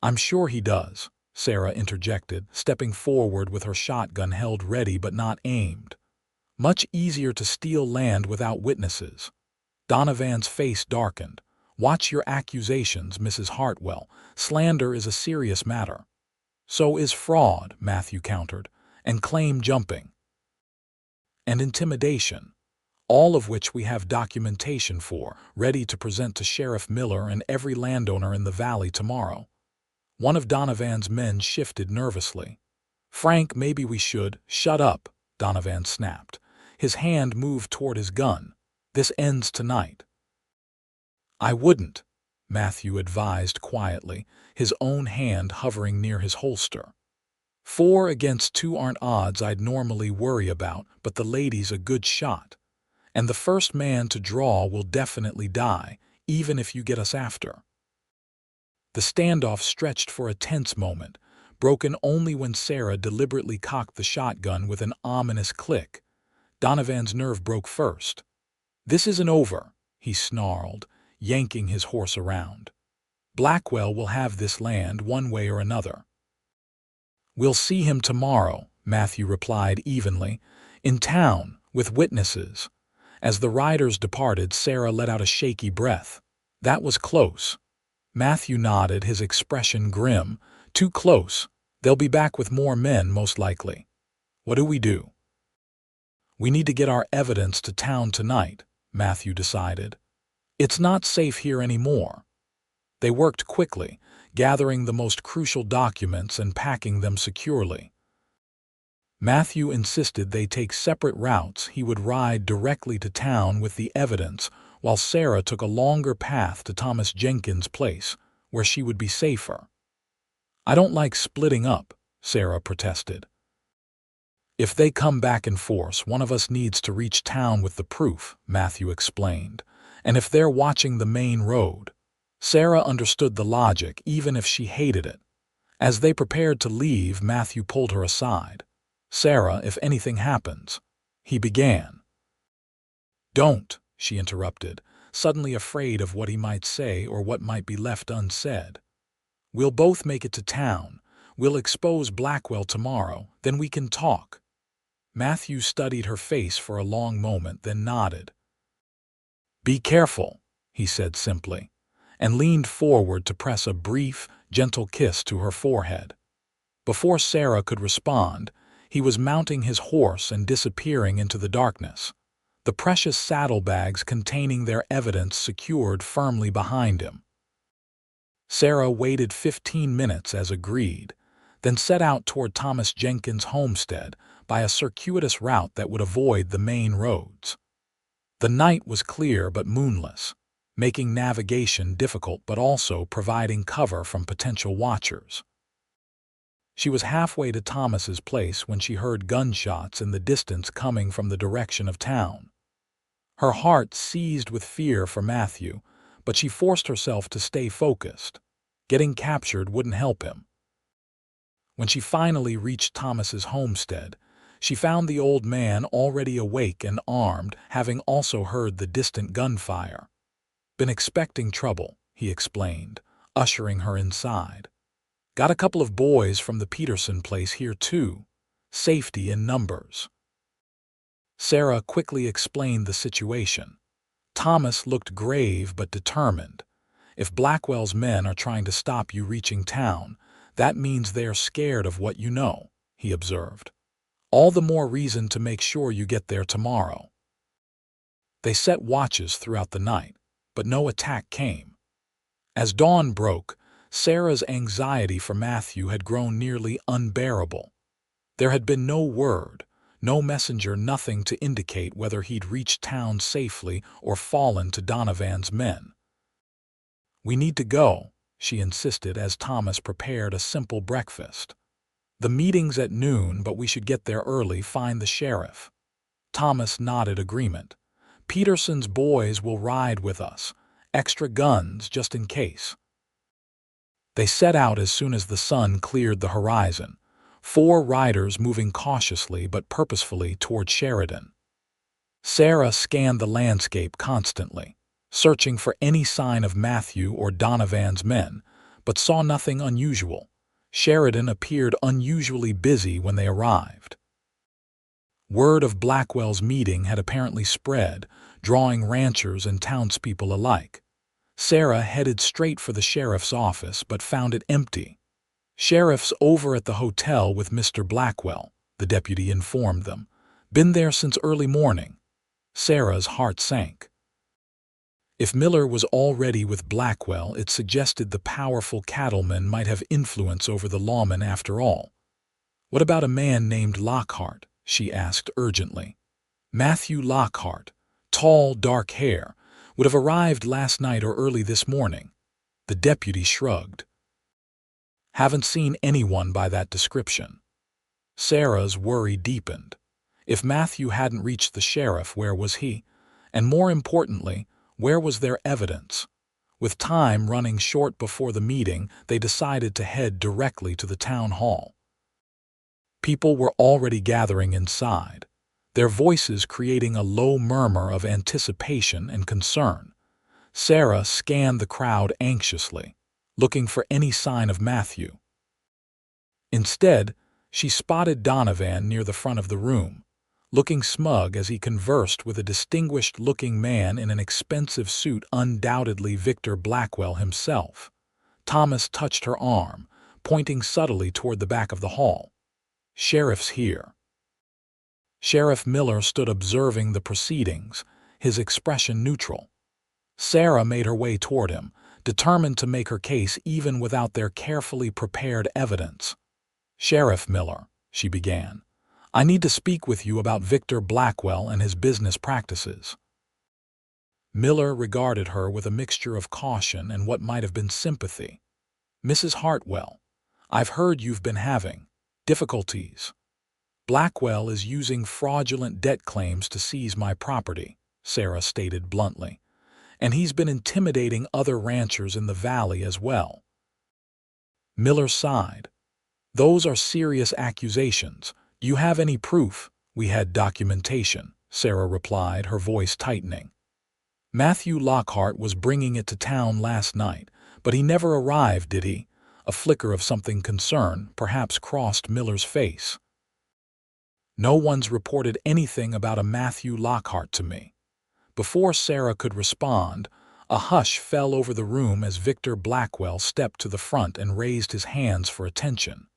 "I'm sure he does," Sarah interjected, stepping forward with her shotgun held ready but not aimed. "Much easier to steal land without witnesses." Donovan's face darkened. "Watch your accusations, Mrs. Hartwell. Slander is a serious matter." "So is fraud," Matthew countered, "and claim jumping. And intimidation. All of which we have documentation for, ready to present to Sheriff Miller and every landowner in the valley tomorrow." One of Donovan's men shifted nervously. "Frank, maybe we should—" "Shut up," Donovan snapped. His hand moved toward his gun. "This ends tonight." "I wouldn't." Matthew advised quietly, his own hand hovering near his holster. 4 against 2 aren't odds I'd normally worry about, but the lady's a good shot. And the first man to draw will definitely die, even if you get us after. The standoff stretched for a tense moment, broken only when Sarah deliberately cocked the shotgun with an ominous click. Donovan's nerve broke first. "This isn't over," he snarled, yanking his horse around. "Blackwell will have this land one way or another." "We'll see him tomorrow," Matthew replied evenly, "in town, with witnesses." As the riders departed, Sarah let out a shaky breath. "That was close." Matthew nodded, his expression grim. "Too close. They'll be back with more men, most likely." "What do we do?" "We need to get our evidence to town tonight," Matthew decided. "It's not safe here anymore." They worked quickly, gathering the most crucial documents and packing them securely. Matthew insisted they take separate routes. He would ride directly to town with the evidence, while Sarah took a longer path to Thomas Jenkins' place, where she would be safer. "I don't like splitting up," Sarah protested. "If they come back in force, one of us needs to reach town with the proof," Matthew explained. "And if they're watching the main road—" Sarah understood the logic, even if she hated it. As they prepared to leave, Matthew pulled her aside. "Sarah, if anything happens—" he began. "Don't," she interrupted, suddenly afraid of what he might say or what might be left unsaid. "We'll both make it to town. We'll expose Blackwell tomorrow, then we can talk." Matthew studied her face for a long moment, then nodded. "Be careful," he said simply, and leaned forward to press a brief, gentle kiss to her forehead. Before Sarah could respond, he was mounting his horse and disappearing into the darkness, the precious saddlebags containing their evidence secured firmly behind him. Sarah waited 15 minutes as agreed, then set out toward Thomas Jenkins' homestead by a circuitous route that would avoid the main roads. The night was clear but moonless, making navigation difficult but also providing cover from potential watchers. She was halfway to Thomas's place when she heard gunshots in the distance coming from the direction of town. Her heart seized with fear for Matthew, but she forced herself to stay focused. Getting captured wouldn't help him. When she finally reached Thomas's homestead, she found the old man already awake and armed, having also heard the distant gunfire. "Been expecting trouble," he explained, ushering her inside. "Got a couple of boys from the Peterson place here too. Safety in numbers." Sarah quickly explained the situation. Thomas looked grave but determined. "If Blackwell's men are trying to stop you reaching town, that means they're scared of what you know," he observed. "All the more reason to make sure you get there tomorrow." They set watches throughout the night, but no attack came. As dawn broke, Sarah's anxiety for Matthew had grown nearly unbearable. There had been no word, no messenger, nothing to indicate whether he'd reached town safely or fallen to Donovan's men. "We need to go," she insisted as Thomas prepared a simple breakfast. "The meeting's at noon, but we should get there early, find the sheriff." Thomas nodded agreement. "Peterson's boys will ride with us. Extra guns, just in case." They set out as soon as the sun cleared the horizon, 4 riders moving cautiously but purposefully toward Sheridan. Sarah scanned the landscape constantly, searching for any sign of Matthew or Donovan's men, but saw nothing unusual. Sheridan appeared unusually busy when they arrived. Word of Blackwell's meeting had apparently spread, drawing ranchers and townspeople alike. Sarah headed straight for the sheriff's office but found it empty. "Sheriff's over at the hotel with Mr. Blackwell," the deputy informed them. "Been there since early morning." Sarah's heart sank. If Miller was already with Blackwell, it suggested the powerful cattleman might have influence over the lawman after all. "What about a man named Lockhart?" she asked urgently. "Matthew Lockhart, tall, dark hair, would have arrived last night or early this morning. The deputy shrugged. Haven't seen anyone by that description. Sarah's worry deepened. If Matthew hadn't reached the sheriff, where was he? And more importantly, where was their evidence? With time running short before the meeting, they decided to head directly to the town hall. People were already gathering inside, their voices creating a low murmur of anticipation and concern. Sarah scanned the crowd anxiously, looking for any sign of Matthew. Instead, she spotted Donovan near the front of the room, looking smug as he conversed with a distinguished-looking man in an expensive suit, undoubtedly Victor Blackwell himself. Thomas touched her arm, pointing subtly toward the back of the hall. "Sheriff's here." Sheriff Miller stood observing the proceedings, his expression neutral. Sarah made her way toward him, determined to make her case even without their carefully prepared evidence. "Sheriff Miller," she began, "I need to speak with you about Victor Blackwell and his business practices." Miller regarded her with a mixture of caution and what might have been sympathy. "Mrs. Hartwell, I've heard you've been having difficulties. Blackwell is using fraudulent debt claims to seize my property," Sarah stated bluntly. "And he's been intimidating other ranchers in the valley as well." Miller sighed. "Those are serious accusations. You have any proof?" "We had documentation," Sarah replied, her voice tightening. "Matthew Lockhart was bringing it to town last night, but he never arrived, did he?" A flicker of something concern perhaps crossed Miller's face. "No one's reported anything about a Matthew Lockhart to me." Before Sarah could respond, a hush fell over the room as Victor Blackwell stepped to the front and raised his hands for attention.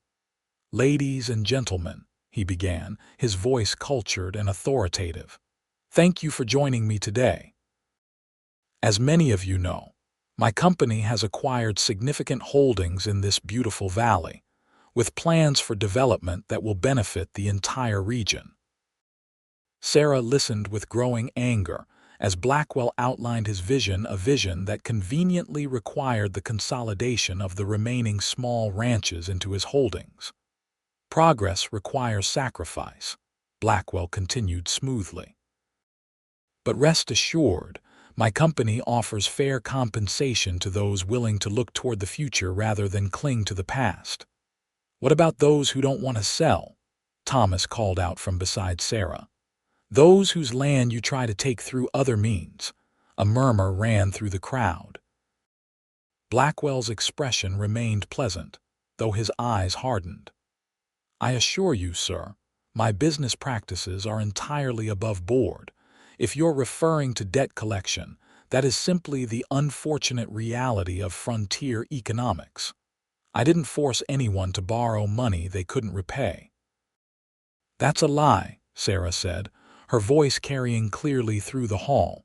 "Ladies and gentlemen," he began, his voice cultured and authoritative, "thank you for joining me today. As many of you know, my company has acquired significant holdings in this beautiful valley, with plans for development that will benefit the entire region." Sarah listened with growing anger as Blackwell outlined his vision, a vision that conveniently required the consolidation of the remaining small ranches into his holdings. "Progress requires sacrifice," Blackwell continued smoothly. "But rest assured, my company offers fair compensation to those willing to look toward the future rather than cling to the past." "What about those who don't want to sell?" Thomas called out from beside Sarah. "Those whose land you try to take through other means." A murmur ran through the crowd. Blackwell's expression remained pleasant, though his eyes hardened. "I assure you, sir, my business practices are entirely above board. If you're referring to debt collection, that is simply the unfortunate reality of frontier economics. I didn't force anyone to borrow money they couldn't repay." "That's a lie," Sarah said, her voice carrying clearly through the hall.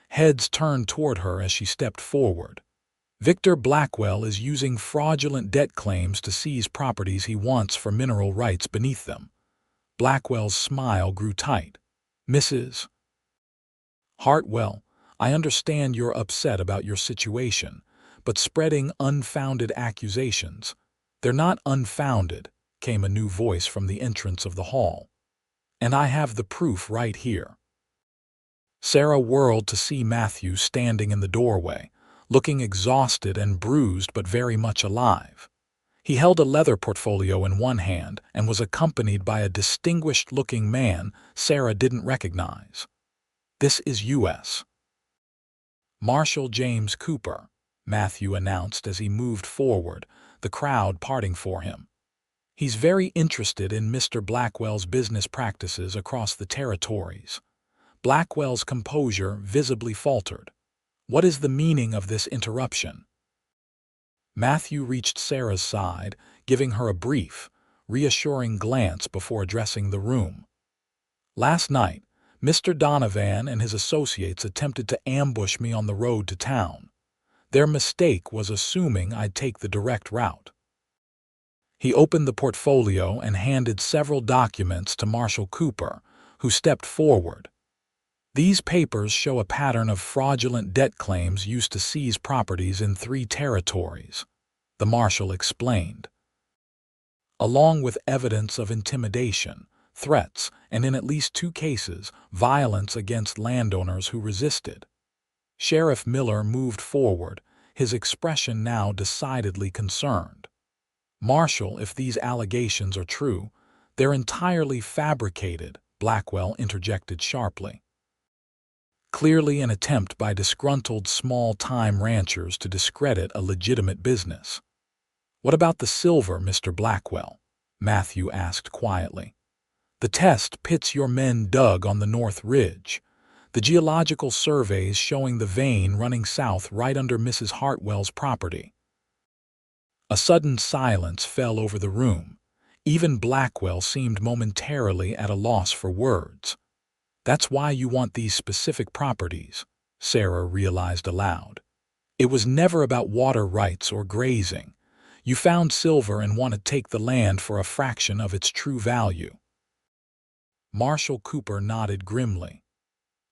Heads turned toward her as she stepped forward. "Victor Blackwell is using fraudulent debt claims to seize properties he wants for mineral rights beneath them." Blackwell's smile grew tight. "Mrs. Hartwell, I understand you're upset about your situation, but spreading unfounded accusations—" "They're not unfounded," came a new voice from the entrance of the hall. "And I have the proof right here." Sarah whirled to see Matthew standing in the doorway, looking exhausted and bruised but very much alive. He held a leather portfolio in one hand and was accompanied by a distinguished-looking man Sarah didn't recognize. "This is U.S. Marshal James Cooper," Matthew announced as he moved forward, the crowd parting for him. "He's very interested in Mr. Blackwell's business practices across the territories." Blackwell's composure visibly faltered. "What is the meaning of this interruption?" Matthew reached Sarah's side, giving her a brief, reassuring glance before addressing the room. "Last night, Mr. Donovan and his associates attempted to ambush me on the road to town. Their mistake was assuming I'd take the direct route." He opened the portfolio and handed several documents to Marshal Cooper, who stepped forward. These papers show a pattern of fraudulent debt claims used to seize properties in 3 territories, the marshal explained, along with evidence of intimidation, threats, and in at least 2 cases, violence against landowners who resisted. Sheriff Miller moved forward, his expression now decidedly concerned. "Marshal, if these allegations are true, they're entirely fabricated," Blackwell interjected sharply. Clearly an attempt by disgruntled small-time ranchers to discredit a legitimate business. "What about the silver, Mr. Blackwell?" Matthew asked quietly. "The test pits your men dug on the North Ridge. The geological surveys showing the vein running south right under Mrs. Hartwell's property." A sudden silence fell over the room. Even Blackwell seemed momentarily at a loss for words. "That's why you want these specific properties," Sarah realized aloud. "It was never about water rights or grazing. You found silver and want to take the land for a fraction of its true value." Marshal Cooper nodded grimly.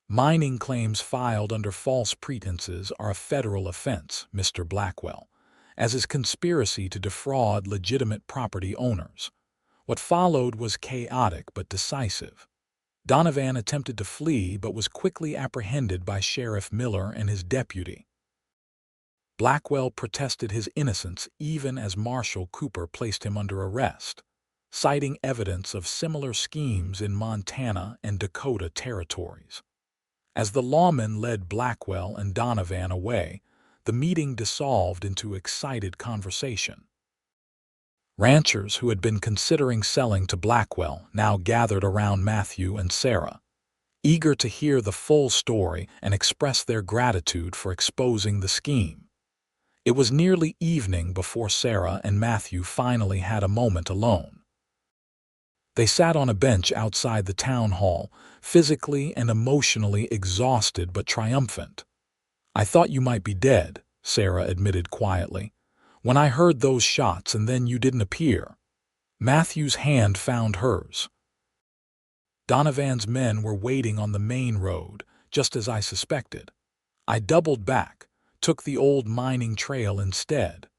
"Mining claims filed under false pretenses are a federal offense, Mr. Blackwell, as is conspiracy to defraud legitimate property owners." What followed was chaotic but decisive. Donovan attempted to flee but was quickly apprehended by Sheriff Miller and his deputy. Blackwell protested his innocence even as Marshal Cooper placed him under arrest, citing evidence of similar schemes in Montana and Dakota territories. As the lawmen led Blackwell and Donovan away, the meeting dissolved into excited conversation. Ranchers who had been considering selling to Blackwell now gathered around Matthew and Sarah, eager to hear the full story and express their gratitude for exposing the scheme. It was nearly evening before Sarah and Matthew finally had a moment alone. They sat on a bench outside the town hall, physically and emotionally exhausted but triumphant. "I thought you might be dead," Sarah admitted quietly, "when I heard those shots and then you didn't appear." Matthew's hand found hers. "Donovan's men were waiting on the main road, just as I suspected. I doubled back, took the old mining trail instead,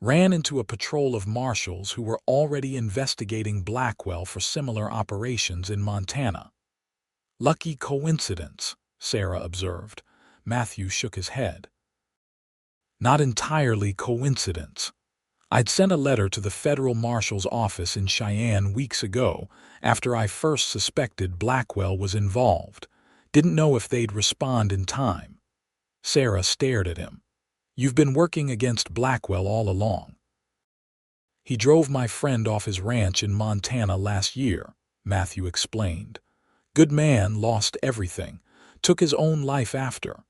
ran into a patrol of marshals who were already investigating Blackwell for similar operations in Montana." "Lucky coincidence," Sarah observed. Matthew shook his head. "Not entirely coincidence. I'd sent a letter to the federal marshal's office in Cheyenne weeks ago after I first suspected Blackwell was involved. Didn't know if they'd respond in time." Sarah stared at him. "You've been working against Blackwell all along." "He drove my friend off his ranch in Montana last year," Matthew explained. "Good man, lost everything, took his own life after."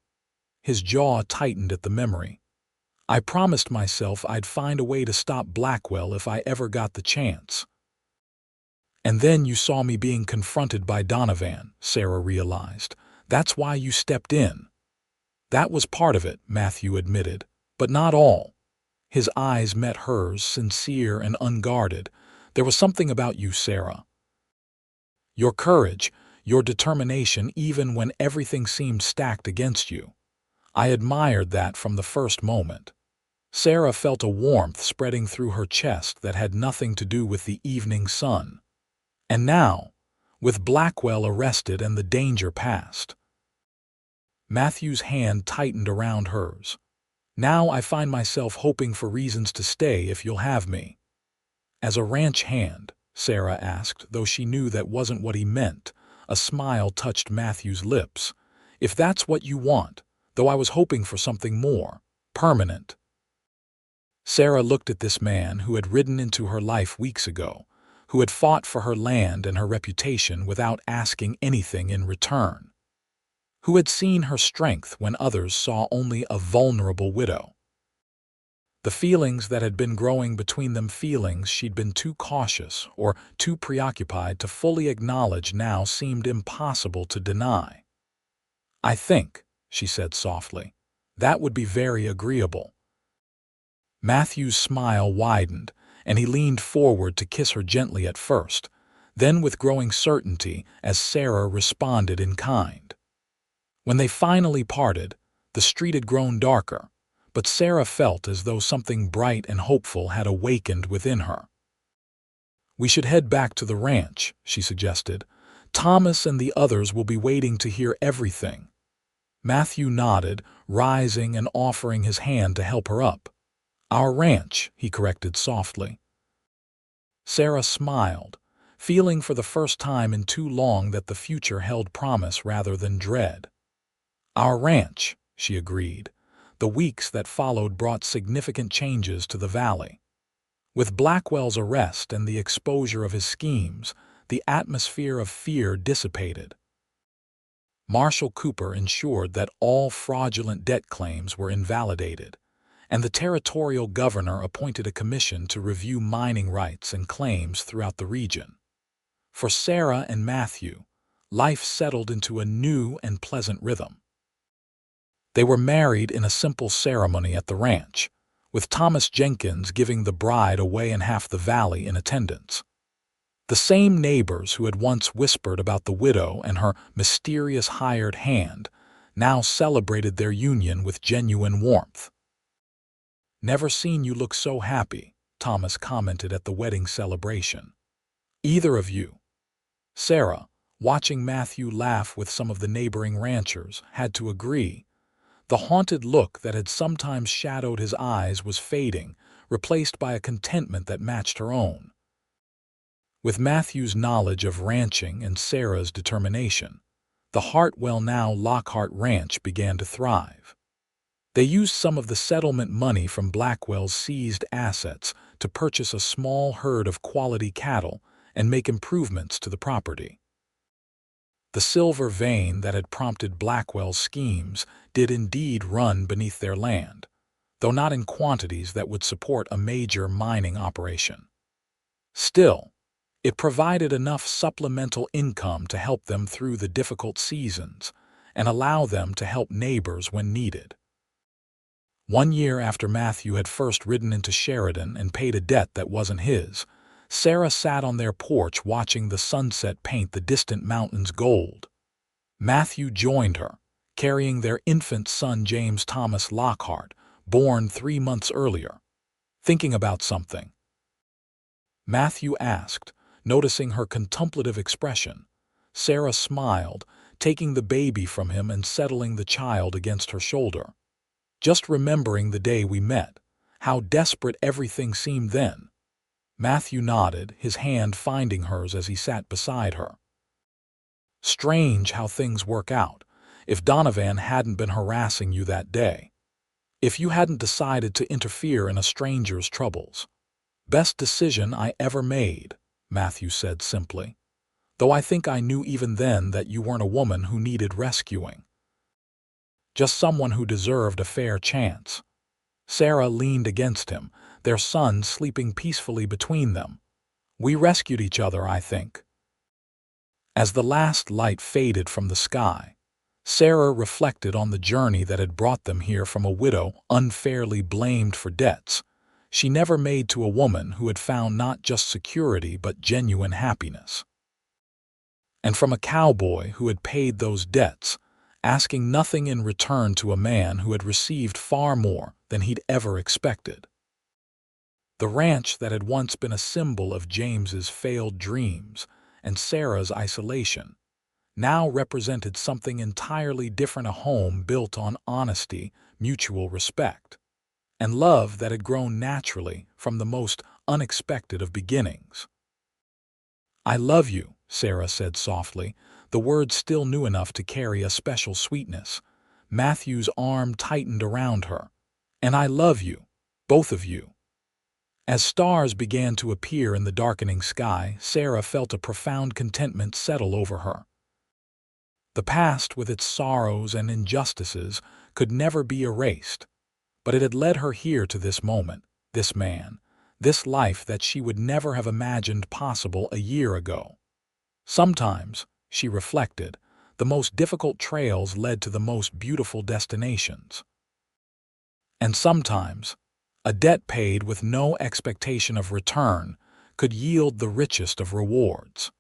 His jaw tightened at the memory. "I promised myself I'd find a way to stop Blackwell if I ever got the chance." "And then you saw me being confronted by Donovan," Sarah realized. "That's why you stepped in." "That was part of it," Matthew admitted, "but not all." His eyes met hers, sincere and unguarded. "There was something about you, Sarah. Your courage, your determination even when everything seemed stacked against you. I admired that from the first moment." Sarah felt a warmth spreading through her chest that had nothing to do with the evening sun. And now, with Blackwell arrested and the danger past. Matthew's hand tightened around hers. "Now I find myself hoping for reasons to stay if you'll have me." "As a ranch hand?" Sarah asked, though she knew that wasn't what he meant. A smile touched Matthew's lips. "If that's what you want, though I was hoping for something more permanent." Sarah looked at this man who had ridden into her life weeks ago, who had fought for her land and her reputation without asking anything in return, who had seen her strength when others saw only a vulnerable widow. The feelings that had been growing between them, feelings she'd been too cautious or too preoccupied to fully acknowledge, now seemed impossible to deny. "I think," she said softly, "that would be very agreeable." Matthew's smile widened, and he leaned forward to kiss her gently at first, then with growing certainty as Sarah responded in kind. When they finally parted, the street had grown darker, but Sarah felt as though something bright and hopeful had awakened within her. "We should head back to the ranch," she suggested. "Thomas and the others will be waiting to hear everything." Matthew nodded, rising and offering his hand to help her up. "Our ranch," he corrected softly. Sarah smiled, feeling for the first time in too long that the future held promise rather than dread. "Our ranch," she agreed. The weeks that followed brought significant changes to the valley. With Blackwell's arrest and the exposure of his schemes, the atmosphere of fear dissipated. Marshal Cooper ensured that all fraudulent debt claims were invalidated, and the territorial governor appointed a commission to review mining rights and claims throughout the region. For Sarah and Matthew, life settled into a new and pleasant rhythm. They were married in a simple ceremony at the ranch, with Thomas Jenkins giving the bride away in half the valley in attendance. The same neighbors who had once whispered about the widow and her mysterious hired hand now celebrated their union with genuine warmth. "Never seen you look so happy," Thomas commented at the wedding celebration. "Either of you." Sarah, watching Matthew laugh with some of the neighboring ranchers, had to agree. The haunted look that had sometimes shadowed his eyes was fading, replaced by a contentment that matched her own. With Matthew's knowledge of ranching and Sarah's determination, the Hartwell now Lockhart ranch began to thrive. They used some of the settlement money from Blackwell's seized assets to purchase a small herd of quality cattle and make improvements to the property. The silver vein that had prompted Blackwell's schemes did indeed run beneath their land, though not in quantities that would support a major mining operation. Still, it provided enough supplemental income to help them through the difficult seasons and allow them to help neighbors when needed. One year after Matthew had first ridden into Sheridan and paid a debt that wasn't his, Sarah sat on their porch watching the sunset paint the distant mountains gold. Matthew joined her, carrying their infant son James Thomas Lockhart, born 3 months earlier. "Thinking about something?" Matthew asked, noticing her contemplative expression. Sarah smiled, taking the baby from him and settling the child against her shoulder. "Just remembering the day we met, how desperate everything seemed then." Matthew nodded, his hand finding hers as he sat beside her. "Strange how things work out. If Donovan hadn't been harassing you that day. If you hadn't decided to interfere in a stranger's troubles." "Best decision I ever made," Matthew said simply. "Though I think I knew even then that you weren't a woman who needed rescuing. Just someone who deserved a fair chance." Sarah leaned against him, their son sleeping peacefully between them. "We rescued each other, I think." As the last light faded from the sky, Sarah reflected on the journey that had brought them here from a widow unfairly blamed for debts she never made to a woman who had found not just security but genuine happiness. And from a cowboy who had paid those debts, asking nothing in return to a man who had received far more than he'd ever expected. The ranch that had once been a symbol of James's failed dreams and Sarah's isolation now represented something entirely different, a home built on honesty, mutual respect, and love that had grown naturally from the most unexpected of beginnings. "I love you," Sarah said softly, the words still new enough to carry a special sweetness. Matthew's arm tightened around her. "And I love you, both of you." As stars began to appear in the darkening sky, Sarah felt a profound contentment settle over her. The past, with its sorrows and injustices, could never be erased, but it had led her here to this moment, this man, this life that she would never have imagined possible a year ago. Sometimes, she reflected, the most difficult trails led to the most beautiful destinations. And sometimes, a debt paid with no expectation of return could yield the richest of rewards.